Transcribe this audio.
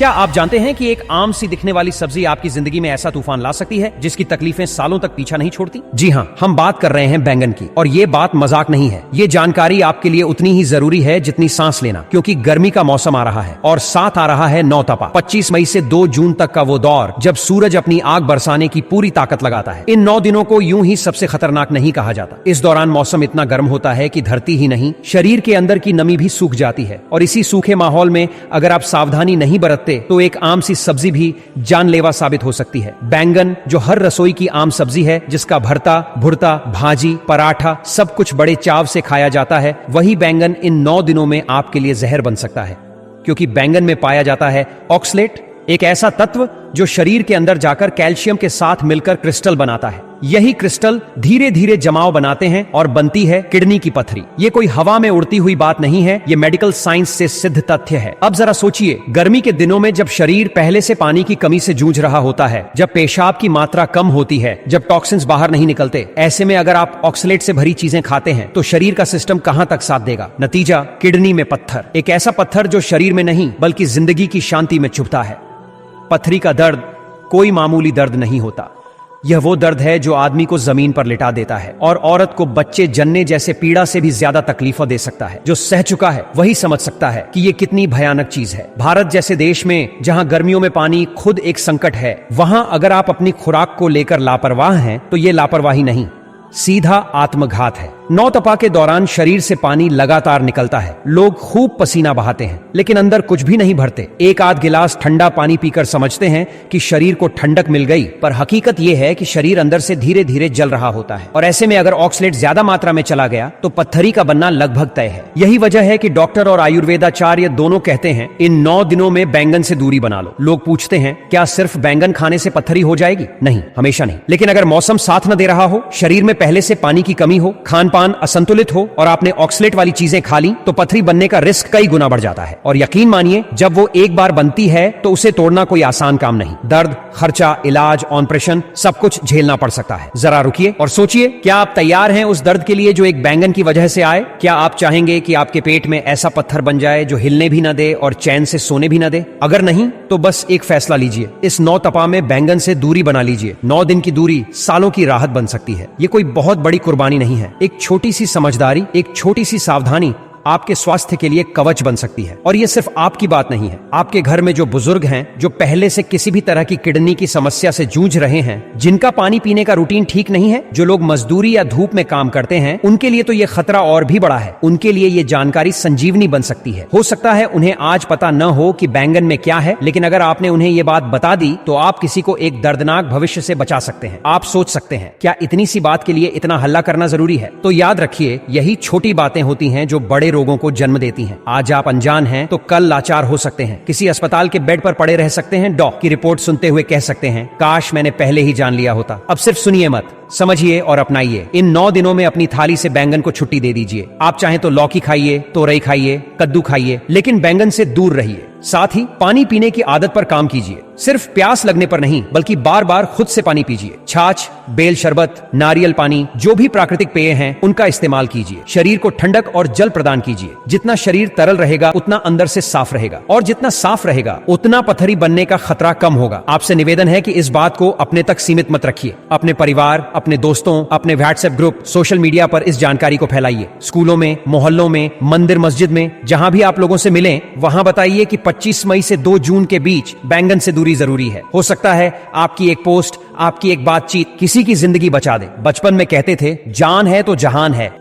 क्या आप जानते हैं कि एक आम सी दिखने वाली सब्जी आपकी जिंदगी में ऐसा तूफान ला सकती है जिसकी तकलीफें सालों तक पीछा नहीं छोड़ती? जी हाँ, हम बात कर रहे हैं बैंगन की। और ये बात मजाक नहीं है, ये जानकारी आपके लिए उतनी ही जरूरी है जितनी सांस लेना, क्योंकि गर्मी का मौसम आ रहा है और साथ आ रहा है नौतपा। 25 मई से 2 जून तक का वो दौर जब सूरज अपनी आग बरसाने की पूरी ताकत लगाता है। इन 9 दिनों को यूं ही सबसे खतरनाक नहीं कहा जाता। इस दौरान मौसम इतना गर्म होता है कि धरती ही नहीं, शरीर के अंदर की नमी भी सूख जाती है। और इसी सूखे माहौल में अगर आप सावधानी नहीं बरतते तो एक आम सी सब्जी भी जानलेवा साबित हो सकती है। बैंगन, जो हर रसोई की आम सब्जी है, जिसका भरता, भुर्ता, भाजी, पराठा सब कुछ बड़े चाव से खाया जाता है, वही बैंगन इन 9 दिनों में आपके लिए जहर बन सकता है। क्योंकि बैंगन में पाया जाता है ऑक्सलेट, एक ऐसा तत्व जो शरीर के अंदर जाकर कैल्शियम के साथ मिलकर क्रिस्टल बनाता है। यही क्रिस्टल धीरे धीरे जमाव बनाते हैं और बनती है किडनी की पथरी। ये कोई हवा में उड़ती हुई बात नहीं है, ये मेडिकल साइंस से सिद्ध तथ्य है। अब जरा सोचिए, गर्मी के दिनों में जब शरीर पहले से पानी की कमी से जूझ रहा होता है, जब पेशाब की मात्रा कम होती है, जब टॉक्सिन्स बाहर नहीं निकलते, ऐसे में अगर आप ऑक्सलेट से भरी चीजें खाते हैं तो शरीर का सिस्टम कहां तक साथ देगा? नतीजा, किडनी में पत्थर। एक ऐसा पत्थर जो शरीर में नहीं बल्कि जिंदगी की शांति में चुभता है। पथरी का दर्द कोई मामूली दर्द नहीं होता। यह वो दर्द है जो आदमी को जमीन पर लिटा देता है और औरत को बच्चे जन्ने जैसे पीड़ा से भी ज्यादा तकलीफों दे सकता है। जो सह चुका है वही समझ सकता है कि ये कितनी भयानक चीज है। भारत जैसे देश में जहां गर्मियों में पानी खुद एक संकट है, वहां अगर आप अपनी खुराक को लेकर लापरवाह हैं तो ये लापरवाही नहीं, सीधा आत्मघात है। नौतपा के दौरान शरीर से पानी लगातार निकलता है, लोग खूब पसीना बहाते हैं, लेकिन अंदर कुछ भी नहीं भरते। एक आध गिलास ठंडा पानी पीकर समझते हैं कि शरीर को ठंडक मिल गई, पर हकीकत यह है कि शरीर अंदर से धीरे धीरे जल रहा होता है। और ऐसे में अगर ऑक्सलेट ज्यादा मात्रा में चला गया तो पत्थरी का बनना लगभग तय है। यही वजह है कि डॉक्टर और आयुर्वेदाचार्य दोनों कहते हैं इन 9 दिनों में बैंगन से दूरी बना लो। लोग पूछते हैं, क्या सिर्फ बैंगन खाने से पत्थरी हो जाएगी? नहीं, हमेशा नहीं। लेकिन अगर मौसम साथ न दे रहा हो, शरीर में पहले से पानी की कमी हो, खान पान असंतुलित हो और आपने ऑक्सलेट वाली चीजें खा ली, तो पथरी बनने का रिस्क कई गुना बढ़ जाता है। और यकीन मानिए, जब वो एक बार बनती है तो उसे तोड़ना कोई आसान काम नहीं। दर्द, खर्चा, इलाज, ऑपरेशन सब कुछ झेलना पड़ सकता है। जरा रुकिए और सोचिए, क्या आप तैयार हैं उस दर्द के लिए जो एक बैंगन की वजह से आए? क्या आप चाहेंगे कि आपके पेट में ऐसा पत्थर बन जाए जो हिलने भी न दे और चैन से सोने भी न दे? अगर नहीं तो बस एक फैसला लीजिए, इस नौतपा में बैंगन से दूरी बना लीजिए। 9 दिन की दूरी सालों की राहत बन सकती है। ये कोई बहुत बड़ी कुर्बानी नहीं है, एक छोटी सी समझदारी, एक छोटी सी सावधानी आपके स्वास्थ्य के लिए कवच बन सकती है। और ये सिर्फ आपकी बात नहीं है, आपके घर में जो बुजुर्ग हैं, जो पहले से किसी भी तरह की किडनी की समस्या से जूझ रहे हैं, जिनका पानी पीने का रूटीन ठीक नहीं है, जो लोग मजदूरी या धूप में काम करते हैं, उनके लिए तो ये खतरा और भी बड़ा है। उनके लिए ये जानकारी संजीवनी बन सकती है। हो सकता है उन्हें आज पता न हो कि बैंगन में क्या है, लेकिन अगर आपने उन्हें ये बात बता दी तो आप किसी को एक दर्दनाक भविष्य से बचा सकते हैं। आप सोच सकते हैं, क्या इतनी सी बात के लिए इतना हल्ला करना जरूरी है? तो याद रखिए, यही छोटी बातें होती हैं जो बड़े रोगों को जन्म देती हैं। आज आप अनजान हैं तो कल लाचार हो सकते हैं। किसी अस्पताल के बेड पर पड़े रह सकते हैं, डॉक्टर की रिपोर्ट सुनते हुए कह सकते हैं, काश मैंने पहले ही जान लिया होता। अब सिर्फ सुनिए मत, समझिए और अपनाइए। इन 9 दिनों में अपनी थाली से बैंगन को छुट्टी दे दीजिए। आप चाहें तो लौकी खाइए, तोरई खाइए, कद्दू खाइए, लेकिन बैंगन से दूर रहिए। साथ ही पानी पीने की आदत पर काम कीजिए। सिर्फ प्यास लगने पर नहीं, बल्कि बार बार खुद से पानी पीजिए। छाछ, बेल शरबत, नारियल पानी, जो भी प्राकृतिक पेय हैं, उनका इस्तेमाल कीजिए। शरीर को ठंडक और जल प्रदान कीजिए। जितना शरीर तरल रहेगा उतना अंदर से साफ रहेगा, और जितना साफ रहेगा उतना पथरी बनने का खतरा कम होगा। आपसे निवेदन है कि इस बात को अपने तक सीमित मत रखिए। अपने परिवार, अपने दोस्तों, अपने व्हाट्सएप ग्रुप, सोशल मीडिया पर इस जानकारी को फैलाइए। स्कूलों में, मोहल्लों में, मंदिर मस्जिद में, जहां भी आप लोगों से मिलें, वहां बताइए कि 25 मई से 2 जून के बीच बैंगन से दूरी जरूरी है। हो सकता है आपकी एक पोस्ट, आपकी एक बातचीत किसी की जिंदगी बचा दे। बचपन में कहते थे, जान है तो जहान है।